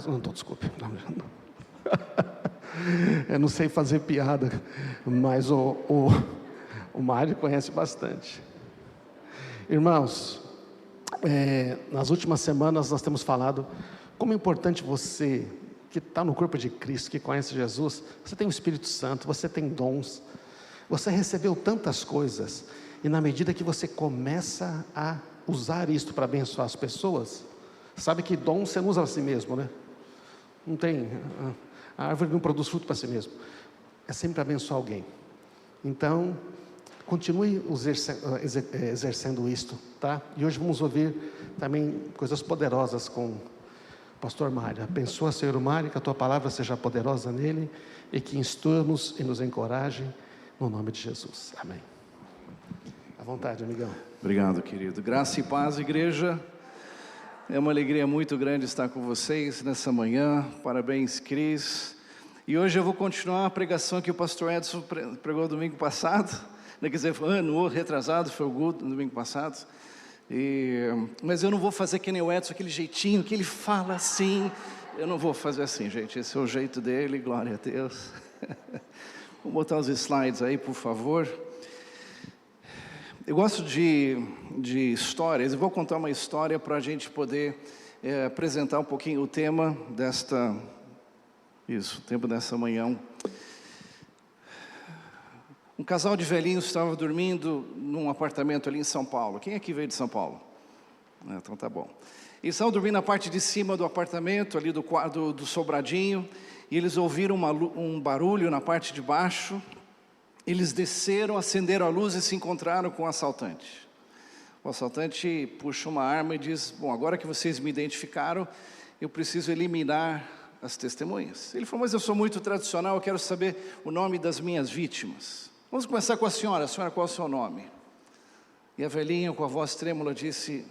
Não, desculpe. Eu não sei fazer piada, mas o Mário conhece bastante. Irmãos, nas últimas semanas nós temos falado como é importante você, que está no corpo de Cristo, que conhece Jesus, você tem o Espírito Santo, você tem dons, você recebeu tantas coisas, e na medida que você começa a usar isto para abençoar as pessoas, sabe que dom você não usa a si mesmo, né? Não tem, a árvore não produz fruto para si mesmo, é sempre abençoar alguém. Então, continue exercendo isto, tá? E hoje vamos ouvir também coisas poderosas com o pastor Mário. Abençoa, Senhor Mário, que a tua palavra seja poderosa nele e que instrua-nos e nos encoraje, no nome de Jesus, amém. À vontade, amigão. Obrigado, querido. Graça e paz, igreja. É uma alegria muito grande estar com vocês nessa manhã. Parabéns, Cris. E hoje eu vou continuar a pregação que o pastor Edson pregou domingo passado. Quer dizer, ano retrasado, foi o Guto, no domingo passado. Mas eu não vou fazer que nem o Edson, aquele jeitinho que ele fala assim. Eu não vou fazer assim, gente. Esse é o jeito dele, glória a Deus. Vamos botar os slides aí, por favor. Eu gosto de histórias, eu vou contar uma história para a gente poder apresentar um pouquinho o tema desta manhã. Um casal de velhinhos estava dormindo num apartamento ali em São Paulo. Quem aqui veio de São Paulo? Então tá bom. Eles estavam dormindo na parte de cima do apartamento, ali do sobradinho, e eles ouviram um barulho na parte de baixo. Eles desceram, acenderam a luz e se encontraram com o assaltante. O assaltante puxa uma arma e diz: bom, agora que vocês me identificaram, eu preciso eliminar as testemunhas. Ele falou: mas eu sou muito tradicional, eu quero saber o nome das minhas vítimas. Vamos começar com a senhora. Qual é o seu nome? E a velhinha, com a voz trêmula, disse: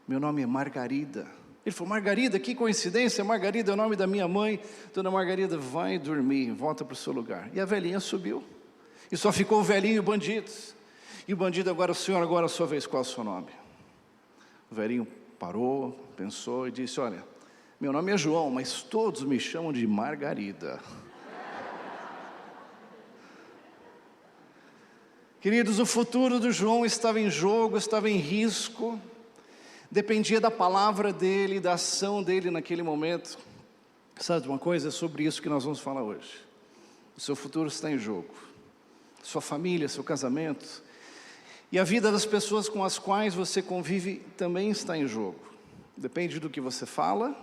meu nome é Margarida. Ele falou: Margarida, que coincidência, Margarida é o nome da minha mãe. Dona Margarida, vai dormir, volta para o seu lugar. E a velhinha subiu. E só ficou o velhinho e o bandido. E o bandido: agora a sua vez, qual é o seu nome? O velhinho parou, pensou e disse: olha, meu nome é João, mas todos me chamam de Margarida. Queridos, o futuro do João estava em jogo, estava em risco. Dependia da palavra dele, da ação dele naquele momento. Sabe uma coisa? É sobre isso que nós vamos falar hoje. O seu futuro está em jogo. Sua família, seu casamento, e a vida das pessoas com as quais você convive também está em jogo. Depende do que você fala,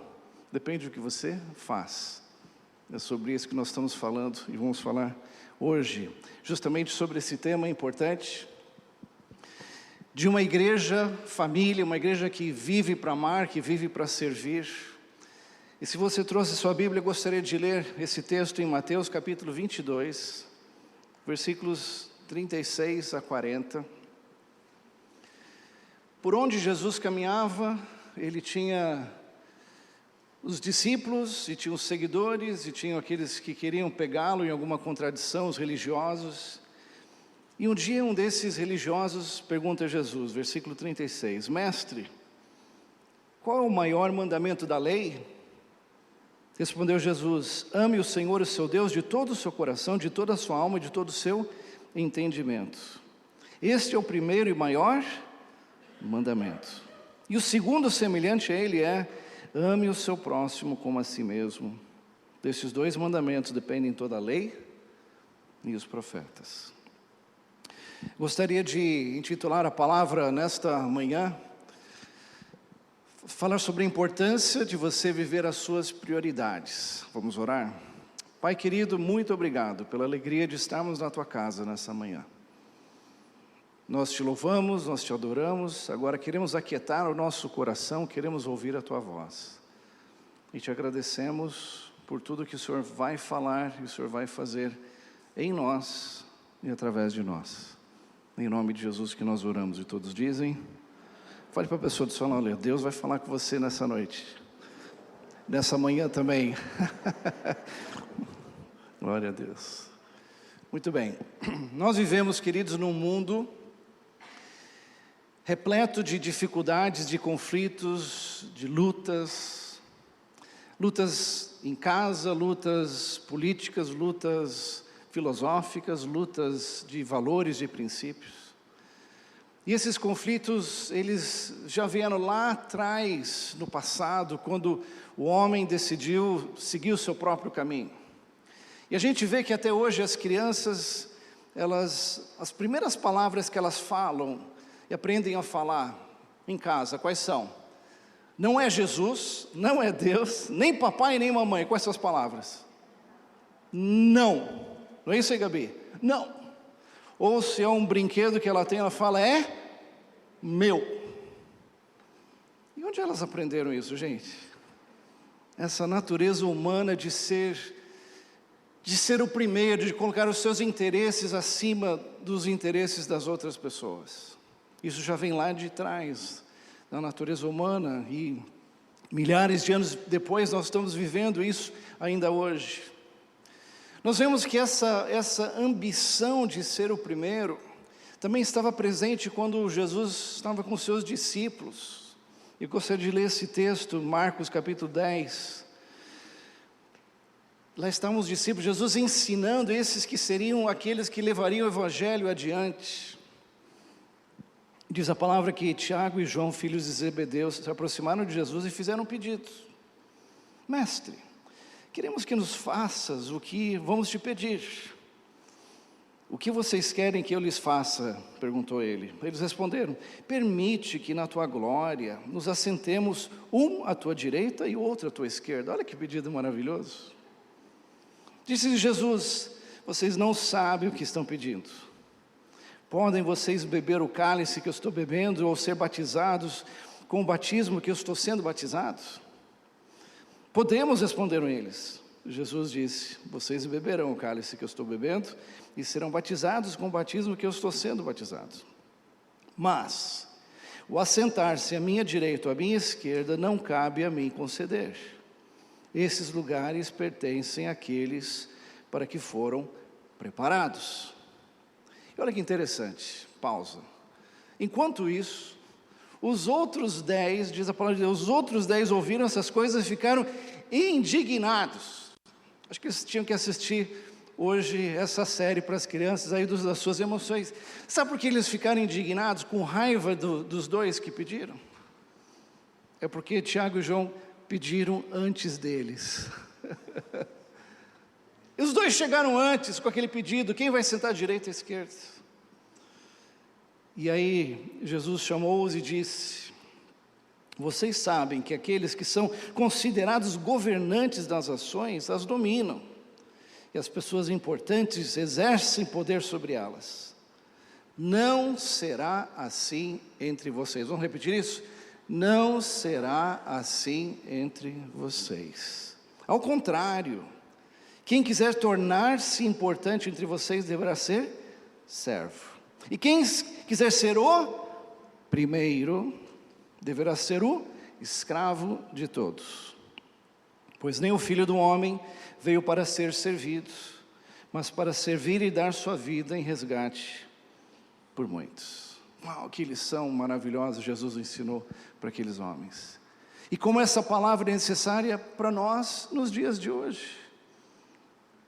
depende do que você faz. É sobre isso que nós estamos falando e vamos falar hoje, justamente sobre esse tema importante, de uma igreja, família, uma igreja que vive para amar, que vive para servir. E se você trouxe sua Bíblia, eu gostaria de ler esse texto em Mateus capítulo 22, versículos 36 a 40. Por onde Jesus caminhava, ele tinha os discípulos, e tinha os seguidores, e tinha aqueles que queriam pegá-lo em alguma contradição, os religiosos. E um dia um desses religiosos pergunta a Jesus, versículo 36, Mestre, qual é o maior mandamento da lei? Respondeu Jesus: ame o Senhor, o seu Deus, de todo o seu coração, de toda a sua alma e de todo o seu entendimento. Este é o primeiro e maior mandamento. E o segundo semelhante a ele é: ame o seu próximo como a si mesmo. Desses dois mandamentos dependem toda a lei e os profetas. Gostaria de intitular a palavra nesta manhã, falar sobre a importância de você viver as suas prioridades. Vamos orar? Pai querido, muito obrigado pela alegria de estarmos na Tua casa nessa manhã. Nós Te louvamos, nós Te adoramos, agora queremos aquietar o nosso coração, queremos ouvir a Tua voz. E Te agradecemos por tudo que o Senhor vai falar e o Senhor vai fazer em nós e através de nós. Em nome de Jesus que nós oramos e todos dizem... Fale para a pessoa do seu lado: olha, Deus vai falar com você nessa noite, nessa manhã também. Glória a Deus. Muito bem, nós vivemos, queridos, num mundo repleto de dificuldades, de conflitos, de lutas. lutas em casa, lutas políticas, lutas filosóficas, lutas de valores, de princípios. E esses conflitos, eles já vieram lá atrás, no passado, quando o homem decidiu seguir o seu próprio caminho. E a gente vê que até hoje as crianças, as primeiras palavras que elas falam e aprendem a falar em casa, quais são? Não é Jesus, não é Deus, nem papai nem mamãe. Quais são as palavras? Não. Não é isso aí, Gabi? Não. Ou se é um brinquedo que ela tem, ela fala, é meu. E onde elas aprenderam isso, gente? Essa natureza humana de ser o primeiro, de colocar os seus interesses acima dos interesses das outras pessoas. Isso já vem lá de trás, da natureza humana, e milhares de anos depois nós estamos vivendo isso ainda hoje. Nós vemos que essa ambição de ser o primeiro também estava presente quando Jesus estava com seus discípulos. Eu gostaria de ler esse texto, Marcos capítulo 10. Lá estavam os discípulos, Jesus ensinando esses que seriam aqueles que levariam o evangelho adiante. Diz a palavra que Tiago e João, filhos de Zebedeu, se aproximaram de Jesus e fizeram um pedido. Mestre, queremos que nos faças o que vamos te pedir. O que vocês querem que eu lhes faça? Perguntou ele. Eles responderam, permite que na tua glória nos assentemos um à tua direita e o outro à tua esquerda. Olha que pedido maravilhoso. Disse Jesus, vocês não sabem o que estão pedindo. Podem vocês beber o cálice que eu estou bebendo ou ser batizados com o batismo que eu estou sendo batizado? Podemos, responderam eles. Jesus disse, vocês beberão o cálice que eu estou bebendo e serão batizados com o batismo que eu estou sendo batizado. Mas o assentar-se à minha direita ou à minha esquerda não cabe a mim conceder. Esses lugares pertencem àqueles para que foram preparados. E olha que interessante, pausa. Enquanto isso, os outros 10, diz a palavra de Deus, os outros 10 ouviram essas coisas e ficaram indignados. Acho que eles tinham que assistir hoje essa série para as crianças aí das suas emoções. Sabe por que eles ficaram indignados, com raiva dos dois que pediram? É porque Tiago e João pediram antes deles. E os dois chegaram antes com aquele pedido, quem vai sentar à direita e à esquerda? E aí Jesus chamou-os e disse, vocês sabem que aqueles que são considerados governantes das ações, as dominam. E as pessoas importantes exercem poder sobre elas. Não será assim entre vocês. Vamos repetir isso? Não será assim entre vocês. Ao contrário, quem quiser tornar-se importante entre vocês deverá ser servo. E quem quiser ser o primeiro deverá ser o escravo de todos. Pois nem o Filho do Homem veio para ser servido, mas para servir e dar sua vida em resgate por muitos. Uau, que lição maravilhosa Jesus ensinou para aqueles homens. E como essa palavra é necessária para nós nos dias de hoje.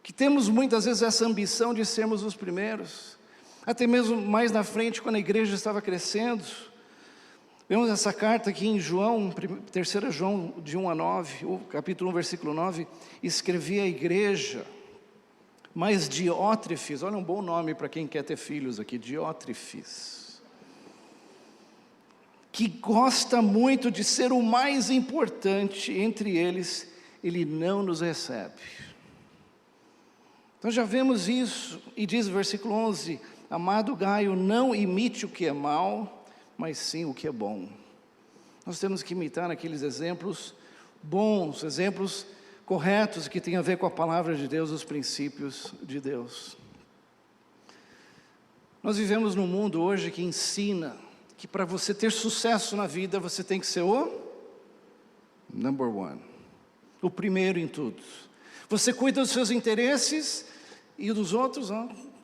Que temos muitas vezes essa ambição de sermos os primeiros. Até mesmo mais na frente, quando a igreja estava crescendo. Vemos essa carta aqui em João, 3 João, de 1 a 9, o capítulo 1, versículo 9, escrevia a igreja, mas Diótrefes, olha um bom nome para quem quer ter filhos aqui, Diótrefes, que gosta muito de ser o mais importante entre eles, ele não nos recebe. Então já vemos isso, e diz o versículo 11, amado Gaio, não imite o que é mal, mas sim o que é bom. Nós temos que imitar aqueles exemplos bons, exemplos corretos, que têm a ver com a palavra de Deus, os princípios de Deus. Nós vivemos num mundo hoje que ensina que para você ter sucesso na vida, você tem que ser o number one, o primeiro em tudo. Você cuida dos seus interesses e dos outros,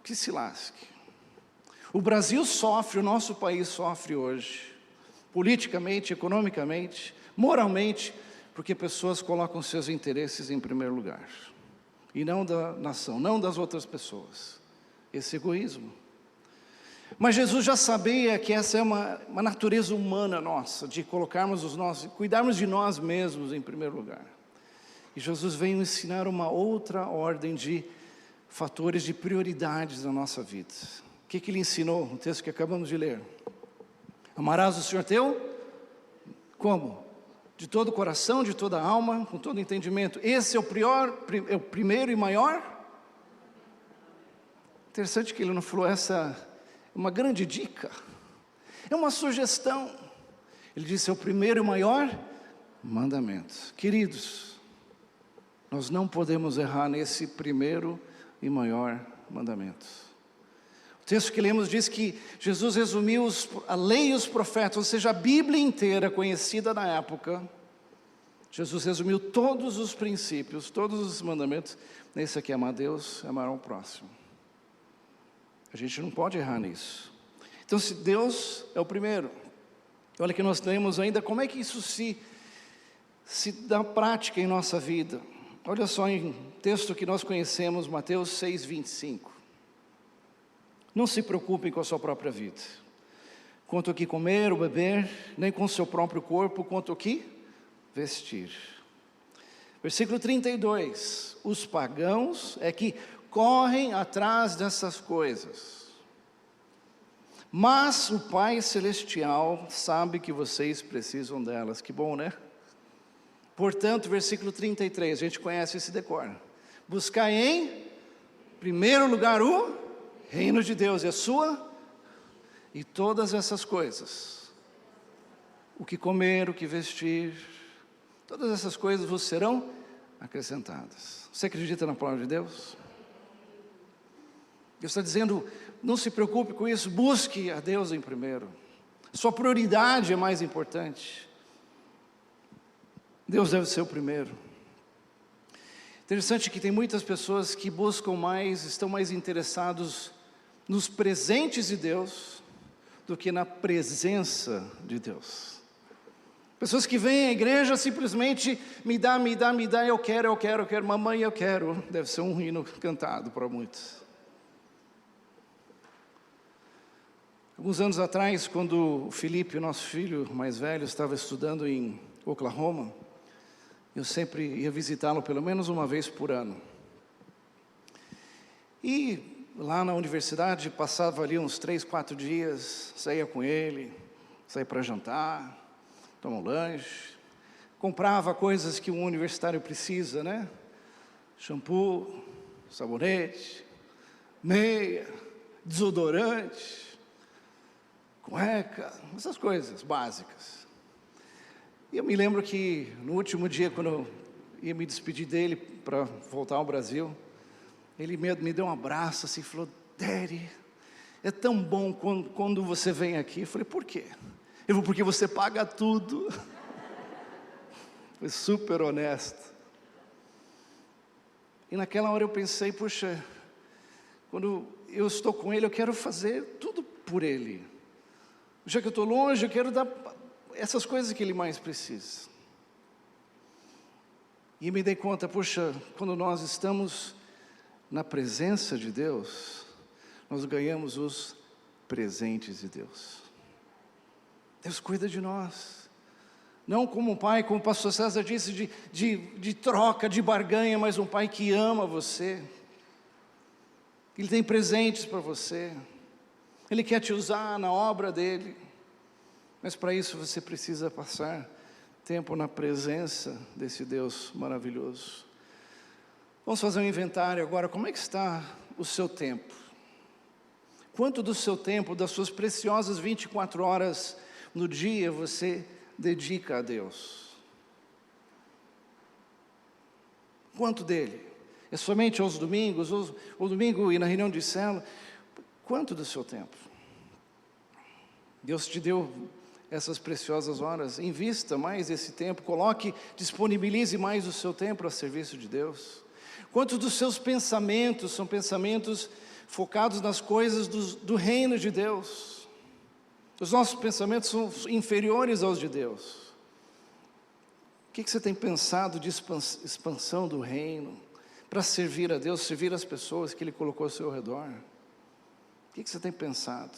que se lasque. O Brasil sofre, o nosso país sofre hoje, politicamente, economicamente, moralmente, Porque pessoas colocam seus interesses em primeiro lugar. E não da nação, não das outras pessoas. Esse egoísmo. Mas Jesus já sabia que essa é uma natureza humana nossa, de colocarmos cuidarmos de nós mesmos em primeiro lugar. E Jesus veio ensinar uma outra ordem de fatores de prioridades na nossa vida. O que ele ensinou? O texto que acabamos de ler. Amarás o Senhor teu? Como? De todo o coração, de toda a alma, com todo o entendimento. Esse é o primeiro e maior? Interessante que ele não falou essa, uma grande dica. É uma sugestão. Ele disse, é o primeiro e maior mandamento. Queridos, nós não podemos errar nesse primeiro e maior mandamento. O texto que lemos diz que Jesus resumiu a lei e os profetas, ou seja, a Bíblia inteira conhecida na época. Jesus resumiu todos os princípios, todos os mandamentos. Nesse aqui, amar a Deus, amar ao próximo. A gente não pode errar nisso. Então, se Deus é o primeiro, olha que nós temos ainda, como é que isso se dá prática em nossa vida? Olha só em texto que nós conhecemos, Mateus 6:25. Não se preocupem com a sua própria vida, quanto ao que comer ou beber, nem com o seu próprio corpo, quanto ao que vestir. Versículo 32, os pagãos é que correm atrás dessas coisas, mas o Pai Celestial sabe que vocês precisam delas. Que bom, né? Portanto, versículo 33, a gente conhece esse decor. Buscai em primeiro lugar o reino de Deus e a sua, e todas essas coisas, o que comer, o que vestir, todas essas coisas vos serão acrescentadas. Você acredita na palavra de Deus? Deus está dizendo, não se preocupe com isso, busque a Deus em primeiro. Sua prioridade é mais importante. Deus deve ser o primeiro. Interessante que tem muitas pessoas que buscam mais, estão mais interessados nos presentes de Deus do que na presença de Deus. Pessoas que vêm à igreja simplesmente me dá, eu quero, mamãe, eu quero. Deve ser um hino cantado para muitos. Alguns anos atrás, quando o Felipe, o nosso filho mais velho, estava estudando em Oklahoma, eu sempre ia visitá-lo pelo menos uma vez por ano. E lá na universidade, passava ali uns 3, 4 dias, saía com ele, saía para jantar, tomar um lanche, comprava coisas que um universitário precisa, né? Shampoo, sabonete, meia, desodorante, cueca, essas coisas básicas. E eu me lembro que no último dia, quando eu ia me despedir dele para voltar ao Brasil, ele me deu um abraço assim, falou, Daddy, é tão bom quando você vem aqui. Eu falei, por quê? Ele falou, porque você paga tudo. Foi super honesto. E naquela hora eu pensei, puxa, quando eu estou com ele, eu quero fazer tudo por ele. Já que eu estou longe, eu quero dar essas coisas que ele mais precisa. E me dei conta, puxa, quando nós estamos na presença de Deus, nós ganhamos os presentes de Deus. Deus cuida de nós. Não como um pai, como o pastor César disse, de troca, de barganha, mas um pai que ama você. Ele tem presentes para você. Ele quer te usar na obra dele. Mas para isso você precisa passar tempo na presença desse Deus maravilhoso. Vamos fazer um inventário agora. Como é que está o seu tempo? Quanto do seu tempo, das suas preciosas 24 horas no dia, você dedica a Deus? Quanto dele? É somente aos domingos, ou domingo e na reunião de célula? Quanto do seu tempo? Deus te deu essas preciosas horas, invista mais esse tempo, disponibilize mais o seu tempo a serviço de Deus. Quantos dos seus pensamentos são pensamentos focados nas coisas do reino de Deus? Os nossos pensamentos são inferiores aos de Deus. O que você tem pensado de expansão do reino, para servir a Deus, servir as pessoas que Ele colocou ao seu redor? O que você tem pensado?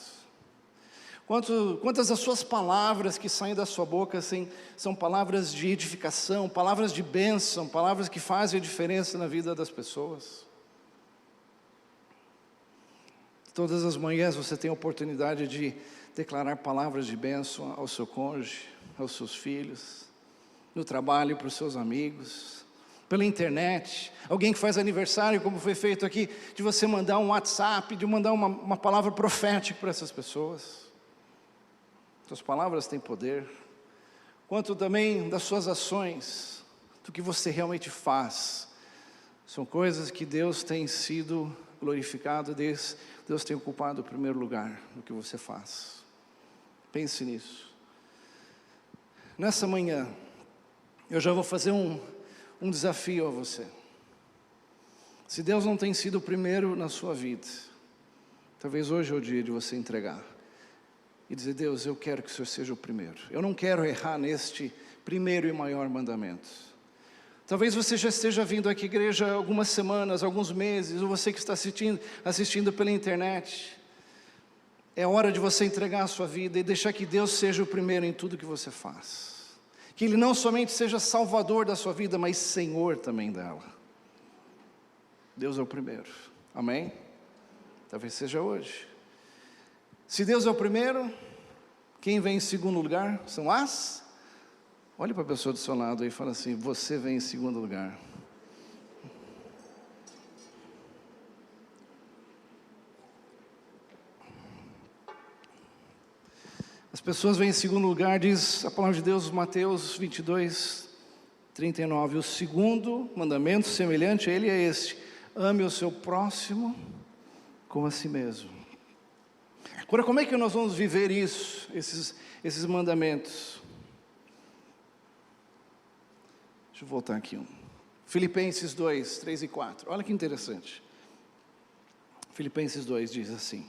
Quantas das suas palavras que saem da sua boca são palavras de edificação, palavras de bênção, palavras que fazem a diferença na vida das pessoas? Todas as manhãs você tem a oportunidade de declarar palavras de bênção ao seu cônjuge, aos seus filhos, no trabalho, para os seus amigos, pela internet. Alguém que faz aniversário, como foi feito aqui, de você mandar um WhatsApp, de mandar uma palavra profética para essas pessoas. Suas palavras têm poder. Quanto também das suas ações, do que você realmente faz. São coisas que Deus tem sido glorificado, Deus tem ocupado o primeiro lugar no que você faz. Pense nisso. Nessa manhã, eu já vou fazer um desafio a você. Se Deus não tem sido o primeiro na sua vida, talvez hoje é o dia de você entregar e dizer: Deus, eu quero que o Senhor seja o primeiro. Eu não quero errar neste primeiro e maior mandamento. Talvez você já esteja vindo aqui à igreja há algumas semanas, alguns meses, ou você que está assistindo pela internet. É hora de você entregar a sua vida e deixar que Deus seja o primeiro em tudo que você faz. Que Ele não somente seja salvador da sua vida, mas Senhor também dela. Deus é o primeiro, amém? Talvez seja hoje. Se Deus é o primeiro, quem vem em segundo lugar são as... Olhe para a pessoa do seu lado e fala assim: você vem em segundo lugar. As pessoas vêm em segundo lugar, diz a palavra de Deus, Mateus 22, 39. O segundo mandamento semelhante a ele é este: ame o seu próximo como a si mesmo. Agora, como é que nós vamos viver isso, esses mandamentos? Deixa eu voltar aqui Filipenses 2, 3 e 4. Olha que interessante. Filipenses 2 diz assim: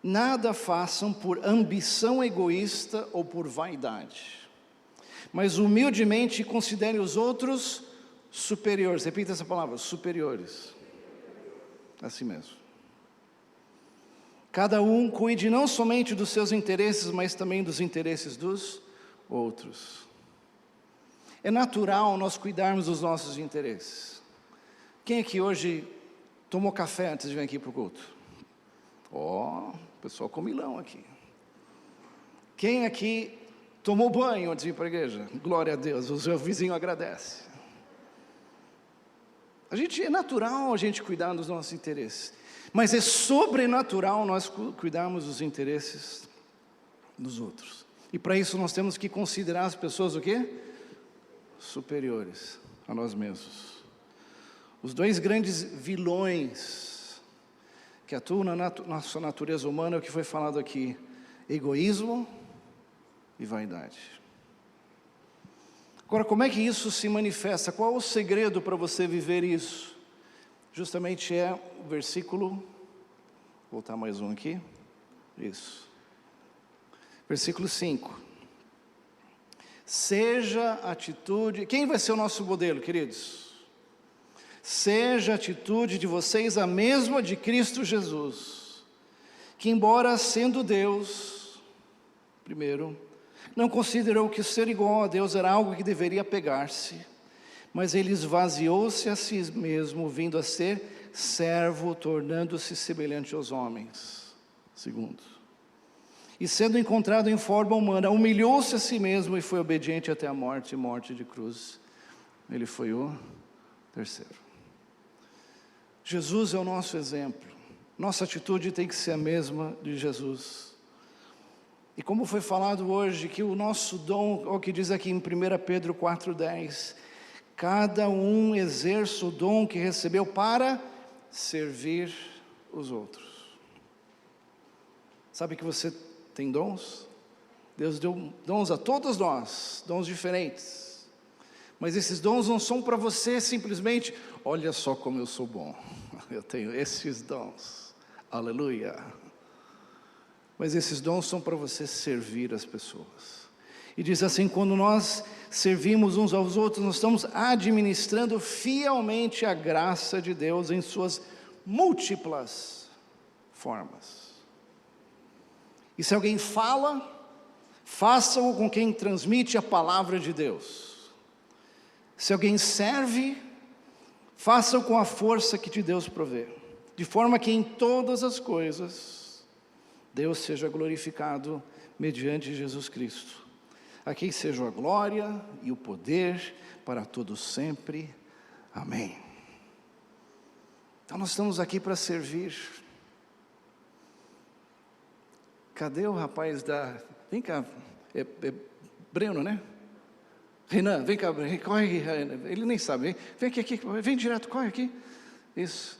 nada façam por ambição egoísta ou por vaidade, mas humildemente considerem os outros superiores. Repita essa palavra: superiores. Assim mesmo. Cada um cuide não somente dos seus interesses, mas também dos interesses dos outros. É natural nós cuidarmos dos nossos interesses. Quem aqui hoje tomou café antes de vir aqui para o culto? O pessoal comilão aqui. Quem aqui tomou banho antes de ir para a igreja? Glória a Deus, o seu vizinho agradece. É natural a gente cuidar dos nossos interesses, mas é sobrenatural nós cuidarmos dos interesses dos outros. E para isso nós temos que considerar as pessoas o quê? Superiores a nós mesmos. Os dois grandes vilões que atuam na nossa natureza humana é o que foi falado aqui: egoísmo e vaidade. Agora, como é que isso se manifesta? Qual é o segredo para você viver isso? Justamente é o versículo, vou voltar mais um aqui, isso. Versículo 5. Seja a atitude... Quem vai ser o nosso modelo, queridos? Seja a atitude de vocês a mesma de Cristo Jesus, que embora sendo Deus, primeiro, não considerou que ser igual a Deus era algo que deveria pegar-se, mas Ele esvaziou-se a si mesmo, vindo a ser servo, tornando-se semelhante aos homens. Segundo. E sendo encontrado em forma humana, humilhou-se a si mesmo e foi obediente até a morte, e morte de cruz. Ele foi o terceiro. Jesus é o nosso exemplo. Nossa atitude tem que ser a mesma de Jesus. E como foi falado hoje, que o nosso dom, o que diz aqui em 1 Pedro 4,10, cada um exerce o dom que recebeu para servir os outros. Sabe que você tem dons? Deus deu dons a todos nós, dons diferentes. Mas esses dons não são para você simplesmente: olha só como eu sou bom, eu tenho esses dons, aleluia. Mas esses dons são para você servir as pessoas. E diz assim: quando nós servimos uns aos outros, nós estamos administrando fielmente a graça de Deus em suas múltiplas formas. E se alguém fala, faça-o com quem transmite a palavra de Deus. Se alguém serve, faça-o com a força que de Deus provê, de forma que em todas as coisas Deus seja glorificado mediante Jesus Cristo. A quem seja a glória e o poder para todos sempre. Amém. Então nós estamos aqui para servir. Cadê o rapaz da... Vem cá, é Breno, né? Renan, vem cá, corre, Renan. Ele nem sabe, vem aqui, vem direto, corre aqui. Isso.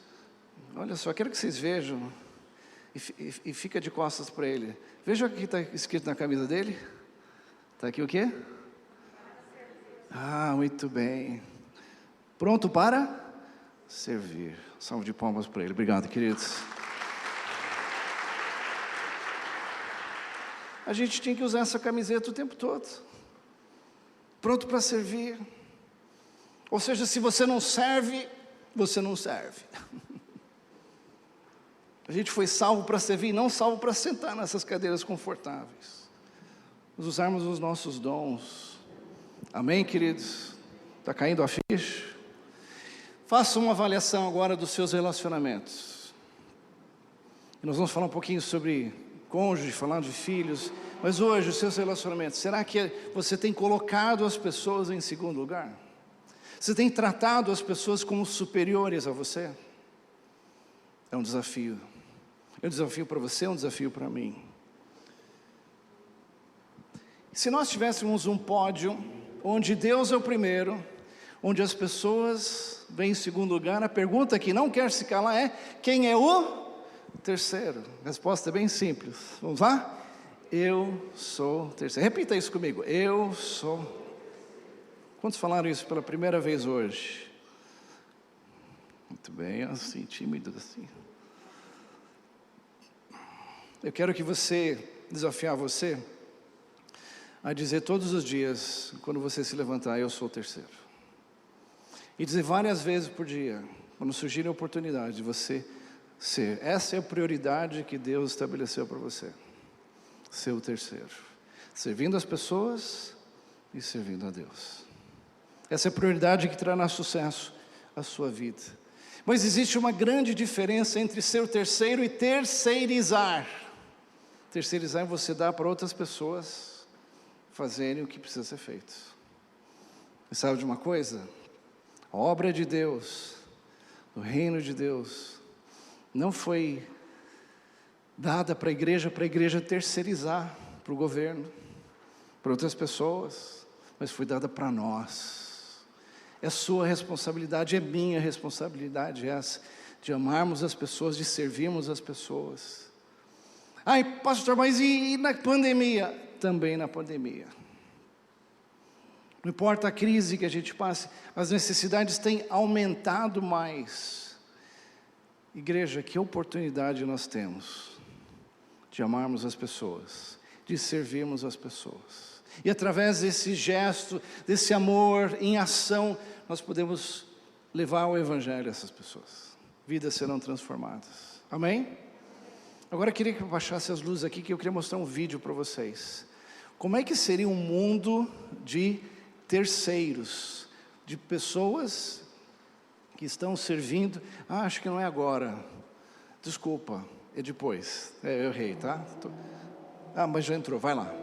Olha só, quero que vocês vejam. E fica de costas para ele. Veja o que está escrito na camisa dele. Está aqui o quê? Ah, muito bem. Pronto para servir. Salve de palmas para ele. Obrigado, queridos. A gente tinha que usar essa camiseta o tempo todo. Pronto para servir. Ou seja, se você não serve, você não serve. A gente foi salvo para servir, não salvo para sentar nessas cadeiras confortáveis. Usarmos os nossos dons. Amém, queridos? Está caindo a ficha? Faça uma avaliação agora dos seus relacionamentos. E nós vamos falar um pouquinho sobre cônjuge, falar de filhos. Mas hoje, os seus relacionamentos, será que você tem colocado as pessoas em segundo lugar? Você tem tratado as pessoas como superiores a você? É um desafio. É um desafio para você, é um desafio para mim. Se nós tivéssemos um pódio onde Deus é o primeiro, onde as pessoas vêm em segundo lugar, a pergunta que não quer se calar é: quem é o terceiro? A resposta é bem simples. Vamos lá? Eu sou o terceiro. Repita isso comigo. Eu sou. Quantos falaram isso pela primeira vez hoje? Muito bem, assim, tímido assim. Eu quero que desafiar você a dizer todos os dias, quando você se levantar: eu sou o terceiro. E dizer várias vezes por dia, quando surgirem oportunidades de você ser. Essa é a prioridade que Deus estabeleceu para você. Ser o terceiro. Servindo as pessoas e servindo a Deus. Essa é a prioridade que trará sucesso à sua vida. Mas existe uma grande diferença entre ser o terceiro e terceirizar. Terceirizar é você dar para outras pessoas fazerem o que precisa ser feito. E sabe de uma coisa? A obra de Deus, o reino de Deus, não foi dada para a igreja terceirizar para o governo, para outras pessoas, mas foi dada para nós. É sua responsabilidade, é minha responsabilidade essa, de amarmos as pessoas, de servirmos as pessoas. Ai, pastor, mas e na pandemia? Também na pandemia. Não importa a crise que a gente passe, as necessidades têm aumentado mais. Igreja, que oportunidade nós temos de amarmos as pessoas, de servirmos as pessoas. E através desse gesto, desse amor em ação, nós podemos levar o evangelho a essas pessoas. Vidas serão transformadas. Amém? Agora eu queria que eu baixasse as luzes aqui, que eu queria mostrar um vídeo para vocês. Como é que seria um mundo de terceiros, de pessoas que estão servindo? Ah, acho que não é agora. Desculpa, é depois. Eu errei, tá? Ah, mas já entrou, vai lá.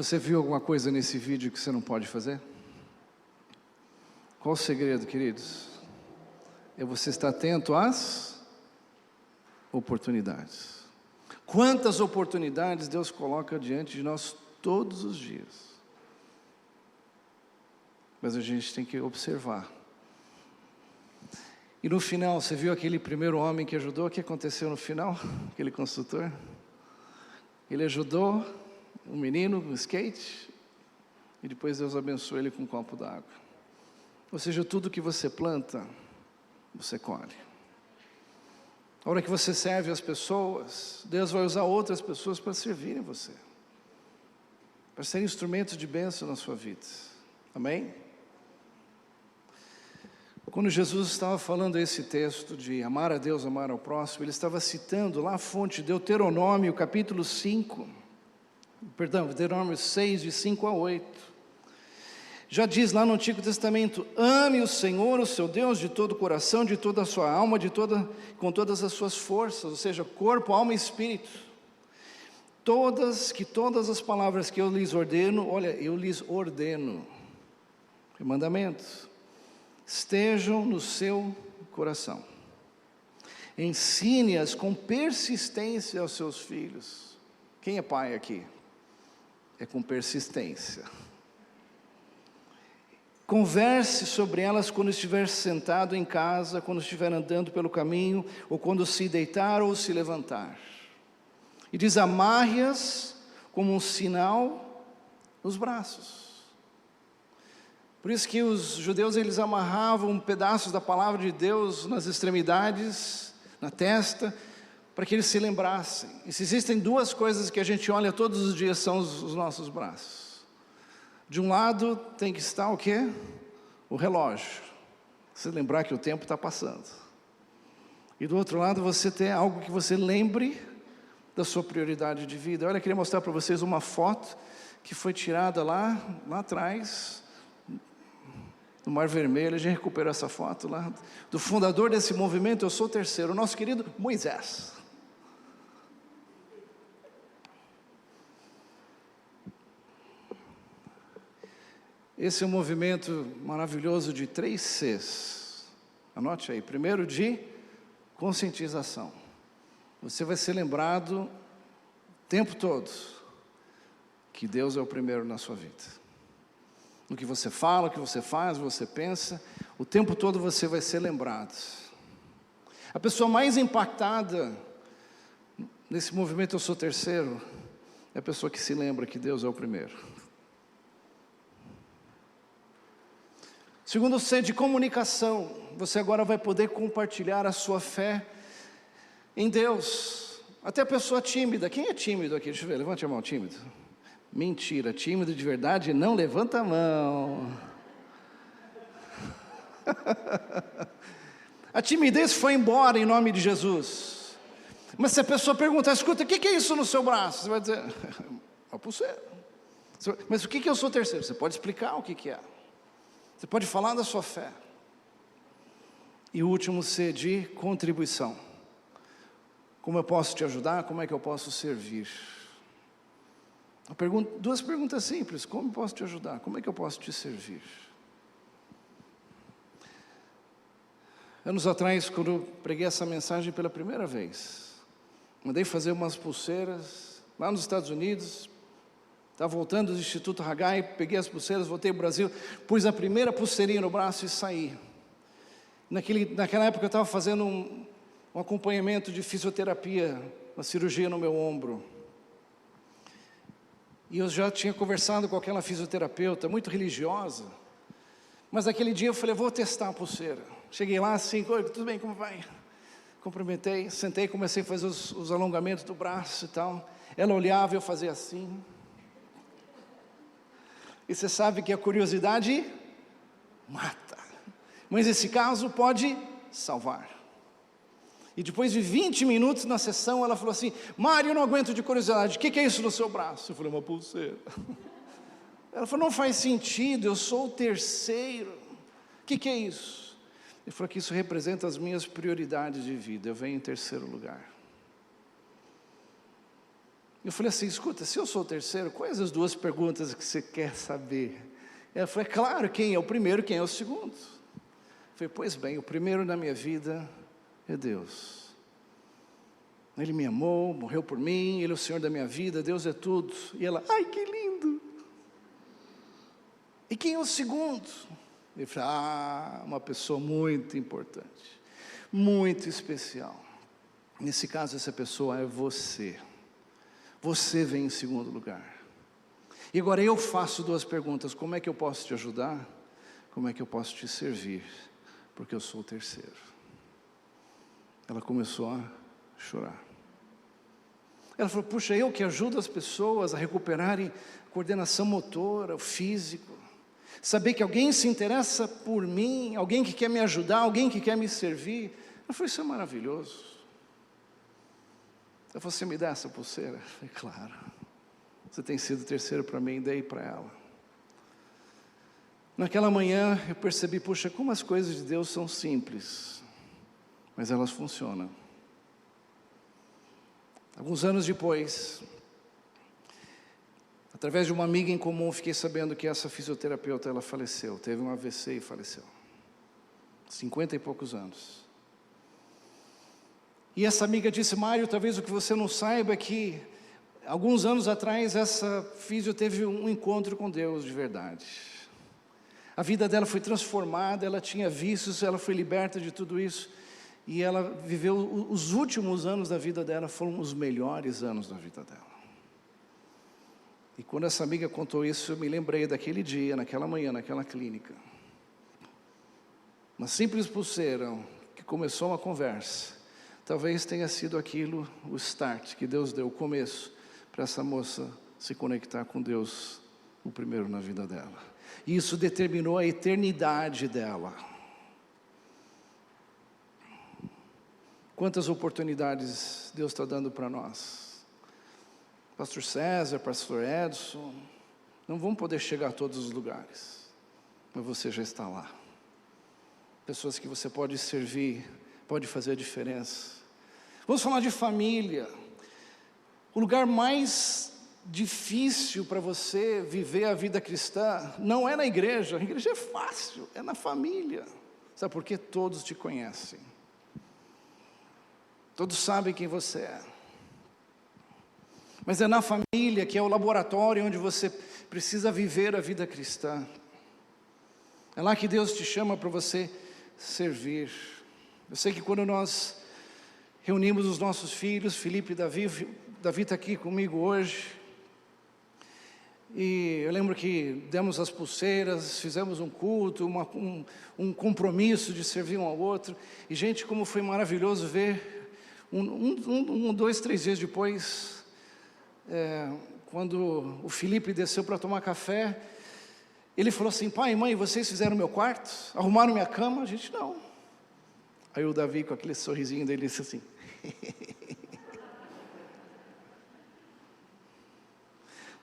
Você viu alguma coisa nesse vídeo que você não pode fazer? Qual o segredo, queridos? É você estar atento às oportunidades. Quantas oportunidades Deus coloca diante de nós todos os dias. Mas a gente tem que observar. E no final, você viu aquele primeiro homem que ajudou? O que aconteceu no final? Aquele construtor? Ele ajudou um menino no skate, e depois Deus abençoou ele com um copo d'água. Ou seja, tudo que você planta, você colhe. A hora que você serve as pessoas, Deus vai usar outras pessoas para servirem você, para serem instrumentos de bênção na sua vida. Amém? Quando Jesus estava falando esse texto de amar a Deus, amar ao próximo, ele estava citando lá a fonte, Deuteronômio, capítulo 5, Deuteronômio 6, de 5 a 8. Já diz lá no Antigo Testamento: ame o Senhor, o seu Deus, de todo o coração, de toda a sua alma, com todas as suas forças, ou seja, corpo, alma e espírito. Todas as palavras que eu lhes ordeno, olha, eu lhes ordeno, mandamentos, estejam no seu coração. Ensine-as com persistência aos seus filhos. Quem é pai aqui? É com persistência. Converse sobre elas quando estiver sentado em casa, quando estiver andando pelo caminho, ou quando se deitar ou se levantar. E diz: amarre-as como um sinal nos braços. Por isso que os judeus, eles amarravam pedaços da palavra de Deus nas extremidades, na testa, para que eles se lembrassem. E se existem duas coisas que a gente olha todos os dias, são os nossos braços. De um lado tem que estar o quê? O relógio. Você lembrar que o tempo está passando. E do outro lado você tem algo que você lembre da sua prioridade de vida. Olha, eu queria mostrar para vocês uma foto que foi tirada lá atrás, no Mar Vermelho. A gente recuperou essa foto lá, do fundador desse movimento, Eu Sou o Terceiro, o nosso querido Moisés. Esse é um movimento maravilhoso de 3 Cs. Anote aí. Primeiro, de conscientização. Você vai ser lembrado o tempo todo que Deus é o primeiro na sua vida. No que você fala, o que você faz, você pensa, o tempo todo você vai ser lembrado. A pessoa mais impactada nesse movimento Eu Sou Terceiro é a pessoa que se lembra que Deus é o primeiro. Segundo C, de comunicação. Você agora vai poder compartilhar a sua fé em Deus. Até a pessoa tímida. Quem é tímido aqui? Deixa eu ver, levante a mão, tímido. Mentira, tímido de verdade não levanta a mão. A timidez foi embora em nome de Jesus. Mas se a pessoa perguntar: escuta, o que é isso no seu braço? Você vai dizer: uma pulseira. Mas o que Eu Sou Terceiro? Você pode explicar o que é. Você pode falar da sua fé. E o último C, de contribuição. Como eu posso te ajudar? Como é que eu posso servir? Duas perguntas simples. Como eu posso te ajudar? Como é que eu posso te servir? Anos atrás, quando eu preguei essa mensagem pela primeira vez, mandei fazer umas pulseiras lá nos Estados Unidos. Estava voltando do Instituto Haggai, peguei as pulseiras, voltei para o Brasil, pus a primeira pulseirinha no braço e saí. Naquela época eu estava fazendo um acompanhamento de fisioterapia, uma cirurgia no meu ombro. E eu já tinha conversado com aquela fisioterapeuta, muito religiosa. Mas naquele dia eu falei: vou testar a pulseira. Cheguei lá assim: oi, tudo bem, como vai? Cumprimentei, sentei, comecei a fazer os alongamentos do braço e tal. Ela olhava e eu fazia assim. E você sabe que a curiosidade mata. Mas esse caso pode salvar. E depois de 20 minutos na sessão, ela falou assim: Mário, eu não aguento de curiosidade, o que é isso no seu braço? Eu falei: uma pulseira. Ela falou: não faz sentido, eu sou o terceiro. O que é isso? Ele falou que isso representa as minhas prioridades de vida, eu venho em terceiro lugar. Eu falei assim, escuta, se eu sou o terceiro, quais as duas perguntas que você quer saber? Ela falou, é claro, quem é o primeiro, quem é o segundo? Eu falei, pois bem, o primeiro na minha vida é Deus. Ele me amou, morreu por mim, Ele é o Senhor da minha vida, Deus é tudo. E ela, ai que lindo! E quem é o segundo? Ele falou, uma pessoa muito importante, muito especial. Nesse caso, essa pessoa é você. Você vem em segundo lugar. E agora eu faço duas perguntas, como é que eu posso te ajudar? Como é que eu posso te servir? Porque eu sou o terceiro. Ela começou a chorar. Ela falou, puxa, eu que ajudo as pessoas a recuperarem a coordenação motora, o físico. Saber que alguém se interessa por mim, alguém que quer me ajudar, alguém que quer me servir. Ela falou, isso é maravilhoso. Ela falou, você me dá essa pulseira? Eu falei, claro. Você tem sido terceiro para mim, dei para ela. Naquela manhã eu percebi, puxa, como as coisas de Deus são simples, mas elas funcionam. Alguns anos depois, através de uma amiga em comum, fiquei sabendo que essa fisioterapeuta, ela faleceu, teve um AVC e faleceu. 50 e poucos anos. E essa amiga disse, Mário, talvez o que você não saiba é que, alguns anos atrás, essa fisio teve um encontro com Deus de verdade. A vida dela foi transformada, ela tinha vícios, ela foi liberta de tudo isso. E ela viveu, os últimos anos da vida dela foram os melhores anos da vida dela. E quando essa amiga contou isso, eu me lembrei daquele dia, naquela manhã, naquela clínica. Uma simples pulseira que começou uma conversa. Talvez tenha sido aquilo, o start que Deus deu, o começo, para essa moça se conectar com Deus, o primeiro na vida dela. E isso determinou a eternidade dela. Quantas oportunidades Deus está dando para nós? Pastor César, Pastor Edson, não vamos poder chegar a todos os lugares, mas você já está lá. Pessoas que você pode servir, pode fazer a diferença. Vamos falar de família. O lugar mais difícil para você viver a vida cristã não é na igreja. A igreja é fácil, é na família. Sabe por quê? Todos te conhecem. Todos sabem quem você é. Mas é na família que é o laboratório onde você precisa viver a vida cristã. É lá que Deus te chama para você servir. Eu sei que quando nós reunimos os nossos filhos, Felipe e Davi está aqui comigo hoje. E eu lembro que demos as pulseiras, fizemos um culto, um compromisso de servir um ao outro. E gente, como foi maravilhoso ver, 2, 3 dias depois, quando o Felipe desceu para tomar café, ele falou assim, pai e mãe, vocês fizeram meu quarto? Arrumaram minha cama? A gente, não. Aí o Davi, com aquele sorrisinho dele, disse assim,